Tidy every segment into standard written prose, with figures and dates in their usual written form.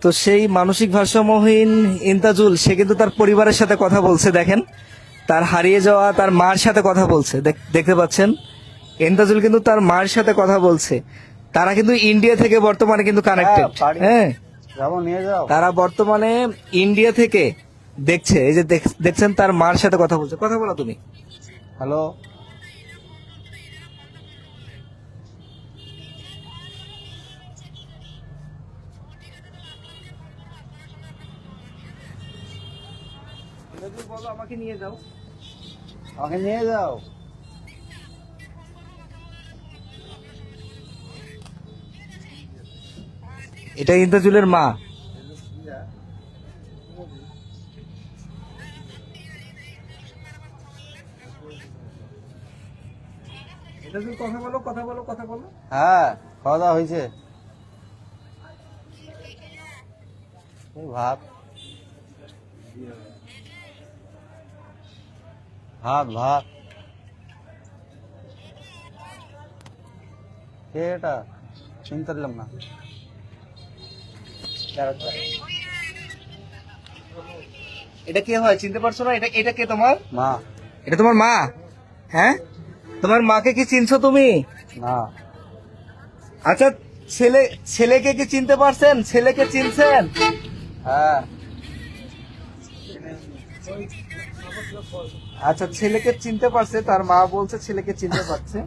তো সেই মানসিক ভারসাম্যহীন ইন্তাজুল সে কিন্তু তার পরিবারের সাথে কথা বলছে, দেখেন তার হারিয়ে যাওয়া তার মার সাথে কথা বলছে, দেখতে পাচ্ছেন ইন্তাজুল কিন্তু তার মার সাথে কথা বলছে। তারা কিন্তু ইন্ডিয়া থেকে বর্তমানে কিন্তু কানেক্টেড। হ্যাঁ, যাবো, নিয়ে যাও। তারা বর্তমানে ইন্ডিয়া থেকে দেখছে, এই যে দেখছেন তার মার সাথে কথা বলছে। কথা বলো তুমি। হ্যালো। বলো আমাকে নিয়ে যাও। আমাকে নিয়ে যাও। এটা ইন্তাজুলের মা। ইন্তাজুল কথা বলো, কথা বলো, কথা বলো। হ্যাঁ, খাওয়া দাওয়া হয়েছে। এই ভাত ভাত ভাত। কে এটা? চিনতে পারলাম না। এটা কে হয় চিনতে পারছো না? এটা এটা কে তোমার মা। এটা তোমার মা? হ্যাঁ, তোমার মাকে কি চিনছো তুমি? না। আচ্ছা, ছেলেকে কি চিনতে পারছেন? ছেলেকে চিনছেন? হ্যাঁ। আচ্ছা, ছেলেকে চিনতে পারছে, তার মা বলছে ছেলেকে চিনতে পারছে।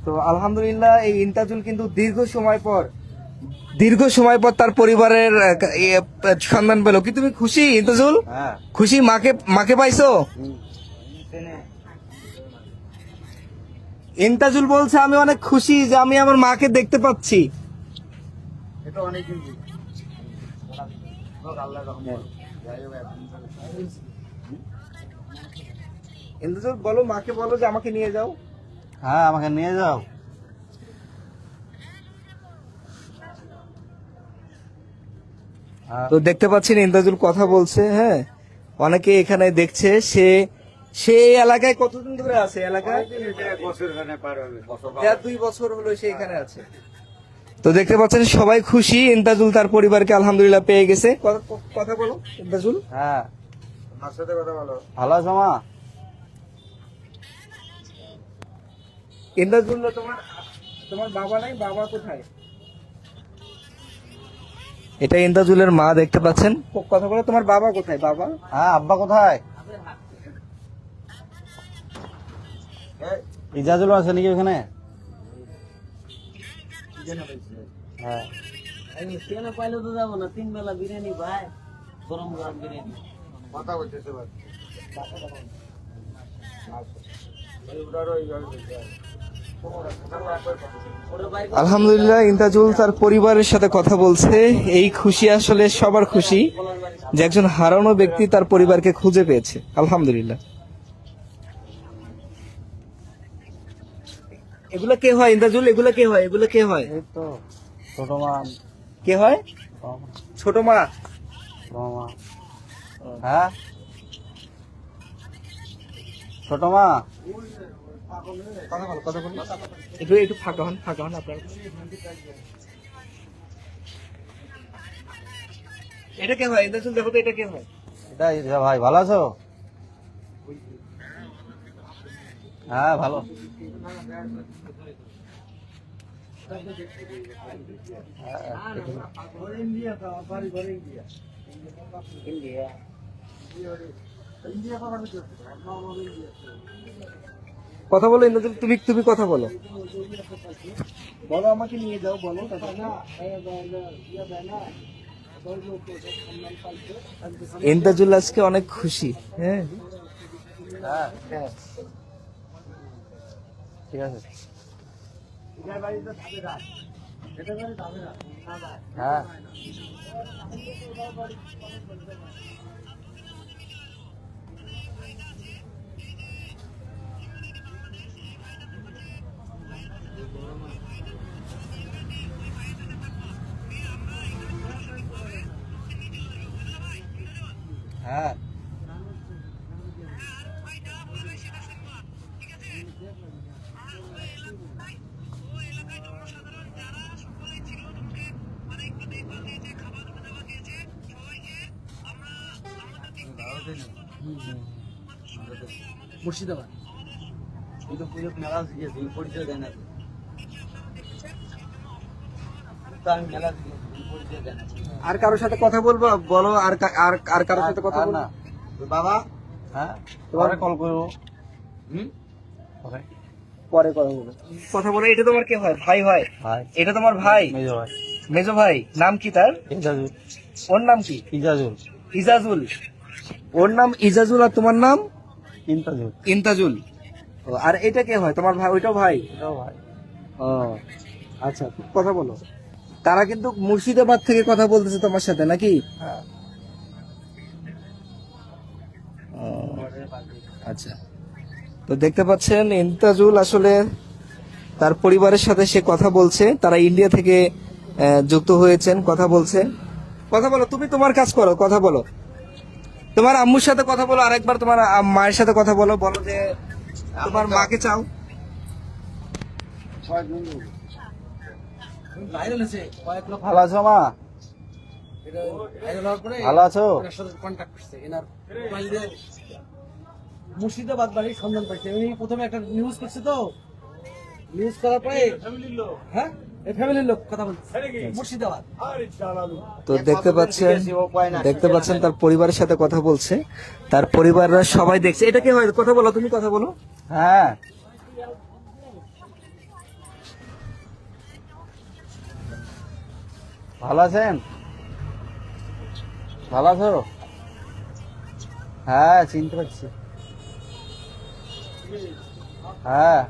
তো আলহামদুলিল্লাহ এই ইন্তাজুল কিন্তু দীর্ঘ সময় পর তার পরিবারের সন্ধান পেল। কি তুমি খুশি ইন্তাজুল? হ্যাঁ। খুশি? মাকে পাইছো? ইন্তাজুল বলছে আমি অনেক খুশি যে আমি আমার মাকে দেখতে পাচ্ছি। এটা অনেক ইন্তাজুল বলো, মাকে বলো যে আমাকে নিয়ে যাও। হ্যাঁ, আমাকে নিয়ে যাও। তো দেখতে পাচ্ছেন ইন্তাজুল কথা বলছে। হ্যাঁ, অনেকে এখানে দেখছে। সে এই এলাকায় কতদিন ধরে আছে? এলাকায় 1.5 বছর হলো সে এখানে আছে। তো দেখতে পাচ্ছেন সবাই খুশি, ইন্তাজুল তার পরিবারকে আলহামদুলিল্লাহ পেয়ে গেছে। কথা বলো ইন্তাজুল। হ্যাঁ, আমার সাথে কথা বলো। ভালো আছো মা? ইন্তাজুল, তোমার বাবা নাই? বাবা কোথায়? এটা ইন্তাজুলের মা, দেখতে পাচ্ছেন। কথা বলো, তোমার বাবা কোথায়? বাবা? হ্যাঁ, আব্বা কোথায়? ইজাজুল আছে নাকি ওখানে? হ্যাঁ। পাইলে তো যাবো না, 3 বেলা বিরিয়ানি ভাই, গরম গরম বিরিয়ানি। কথা বলতেছে আলহামদুলিল্লাহ ইন্তাজুল তার পরিবারের সাথে কথা বলছে। এই খুশি আসলে সবার খুশি যে একজন হারানো ব্যক্তি তার পরিবারকে খুঁজে পেয়েছে। আলহামদুলিল্লাহ। এগুলা কে হয় ইন্তাজুল? এগুলা কে হয়? এগুলা কে হয়? এই তো ছোট মা। কে হয়? ছোট মা। মা। হ্যাঁ, ছোট মা। কথা বলো। একটু ফাঁকা হন আপনার। এটা কে হয় ইন্তাজুল? দেখো তো এটা কে হয়? এটা ভাই, ভালো আছো? হ্যাঁ, ভালো। কথা বলো ইন্দ্রজিৎ, তুমি কথা বলো। বলো আমাকে নিয়ে যাও, বলো। ইন্তাজুল আজকে অনেক খুশি। হ্যাঁ, হ্যাঁ, ঠিক আছে। হ্যাঁ, হ্যাঁ। জনসাধারণ যারা সকলে ছিল লোকে মানে একটু দেখভাল দিয়েছে, খাবার মুর্শিদাবাদ কিন্তু পুরো মেলা শিখেছি পরিচয় দেয় না তো। তো আমি মেলা শিখেছি পরিচয় দেয় না। আর কারোর সাথে কথা বলবো বলো, আর কারোর সাথে কথা আর বলবো না। তো বাবা হ্যাঁ তোমার কল করবো। পরে কথা বলবো। কথা বলে এটা তোমার কে হয়? ভাই হয়? ভাই এটা তোমার ভাই? মেজো ভাই মেজো ভাই। নাম কি তার? ইজাজুল। ওর নাম কি? ইজাজুল। ইজাজুল। ওর নাম ইজাজুল আর তোমার নাম ইন্তাজুল। ইন্তাজুল। ও, আর এটা কে হয়? তোমার ভাই? ওইটাও ভাই? এটাও ভাই। ও আচ্ছা, কথা বলো। তারা কিন্তু মুর্শিদাবাদ থেকে কথা বলতেছে তোমার সাথে নাকি? হ্যাঁ ও, আচ্ছা। তো দেখতে পাচ্ছেন ইন্তাজুল আসলে তার পরিবারের সাথে সে কথা বলছে। তারা ইন্ডিয়া থেকে যুক্ত হয়েছেন, কথা বলছে। কথা বলো, তুমি তোমার কাজ করো, কথা বলো। তোমার আম্মুর সাথে কথা বলো, আরেকবার তোমার মায়ের সাথে কথা বলো, বলো যে তোমার মাকে চাও। ভাইরাল হয়েছে কয়েক লোক ভালো আছো মা? এটা ভাইরাল হওয়ার পরে ভালো আছো? এনার সাথে কন্ট্যাক্ট করছে। এনার মোবাইল দিয়ে মুর্শিদাবাদ বাড়ির সন্ধান পাইছে। উনি প্রথমে একটা নিউজ করছে, তো নিউজ করার পরে হ্যাঁ এই ফ্যামিলির লোক কথা বলছে মুর্শিদাবাদ। তো দেখতে পাচ্ছেন তার পরিবারের সাথে কথা বলছে। তার পরিবাররা সবাই দেখছে। এটা কি হয়? কথা বলো, তুমি কথা বলো। হ্যাঁ ভালো আছেন? ভালো আছো? হ্যাঁ চিনতে পারছি। হ্যাঁ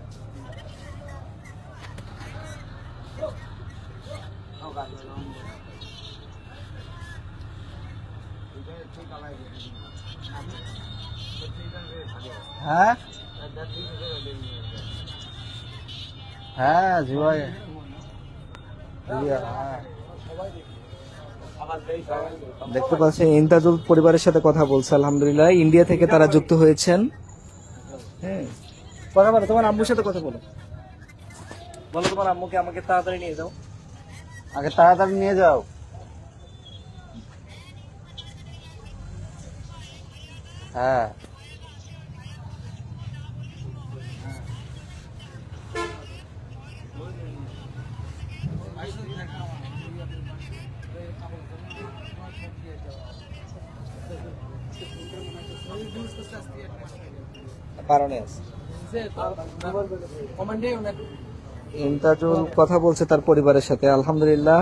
হ্যাঁ হ্যাঁ জুয়াই হ্যাঁ দেখতে পাচ্ছেন ইন্তাজুল পরিবারের সাথে কথা বলছে। আলহামদুলিল্লাহ, ইন্ডিয়া থেকে তারা যুক্ত হয়েছেন। হ্যাঁ, কথা বলো, তোমার আম্মুর সাথে কথা বলো। বলো তোমার আম্মুকে আমাকে তাড়াতাড়ি নিয়ে যাও। আগে তাড়াতাড়ি নিয়ে যাও। হ্যাঁ কারণে আছে। কমান্ডে ইন্তাজুল কথা বলছে তার পরিবারের সাথে। আলহামদুলিল্লাহ,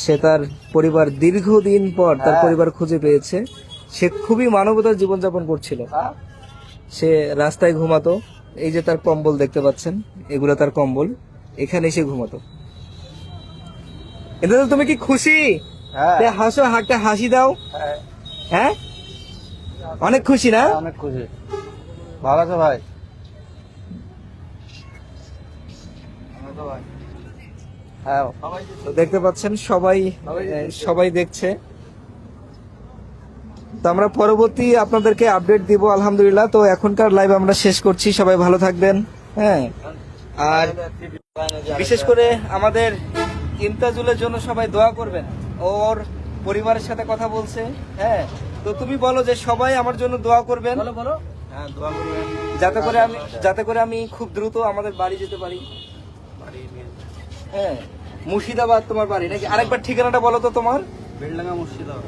সে তার পরিবার দীর্ঘদিন পর তার হ্যাঁ। পরিবার খুঁজে পেয়েছে। সে খুবই মানবতার জীবনযাপন করছিল। সে রাস্তায় ঘুমাতো। এই যে তার কম্বল দেখতে পাচ্ছেন, এগুলো তার কম্বল। এখানে এসে ঘুমাতো। ইন্তাজুল, তুমি কি খুশি? হ্যাঁ তে হাসো, একটা হাসি দাও। হ্যাঁ, হ্যাঁ, অনেক খুশি না? অনেক খুশি। ভালো আছো ভাই? হ্যাঁ তো দেখতে পাচ্ছেন সবাই দেখছে। তো আমরা পরবর্তী আপনাদেরকে আপডেট দিব আলহামদুলিল্লাহ। তো এখনকার লাইভ আমরা শেষ করছি। সবাই ভালো থাকবেন। হ্যাঁ, আর বিশেষ করে আমাদের ইমতাজুলের জন্য সবাই দোয়া করবেন। ওর পরিবারের সাথে কথা বলছে। হ্যাঁ, তো তুমি বলো যে সবাই আমার জন্য দোয়া করবেন। বলো বলো হ্যাঁ দোয়া করবেন যাতে করে আমি খুব দ্রুত আমাদের বাড়ি যেতে পারি। হ্যাঁ, মুর্শিদাবাদ তোমার বাড়ি নাকি? আরেকবার ঠিকানাটা বলো তো তোমার। বেলডাঙ্গা মুর্শিদাবাদ।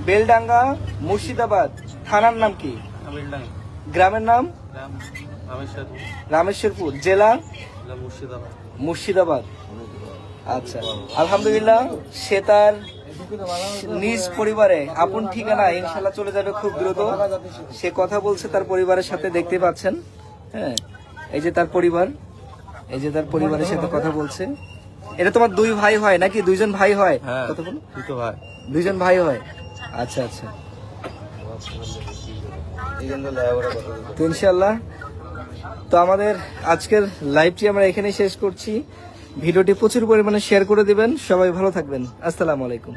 বেলডাঙ্গা মুর্শিদাবাদ। থানার নাম কি? বেলডাঙ্গা। গ্রামের নাম? গ্রাম রামেশ্বরপুর। রামেশ্বরপুর। জেলা? মুর্শিদাবাদ। মুর্শিদাবাদ। আচ্ছা, আলহামদুলিল্লাহ, সে তার নিজ পরিবারে আপন ঠিকানা ইনশাল্লাহ চলে যাবে খুব দ্রুত। সে কথা বলছে তার পরিবারের সাথে, দেখতে পাচ্ছেন। হ্যাঁ, এই যে তার পরিবার, এই যে তার পরিবারের সাথে কথা বলছে। এটা তোমার দুই ভাই হয় নাকি? দুইজন ভাই হয়? হ্যাঁ কত বলো? দুটো ভাই। দুইজন ভাই হয়। আচ্ছা আচ্ছা। তো ইনশাল্লাহ, তো আমাদের আজকের লাইভটি আমরা এখানেই শেষ করছি। ভিডিওটি প্রচুর পরিমাণে শেয়ার করে দিবেন। সবাই ভালো থাকবেন। আসসালামু আলাইকুম।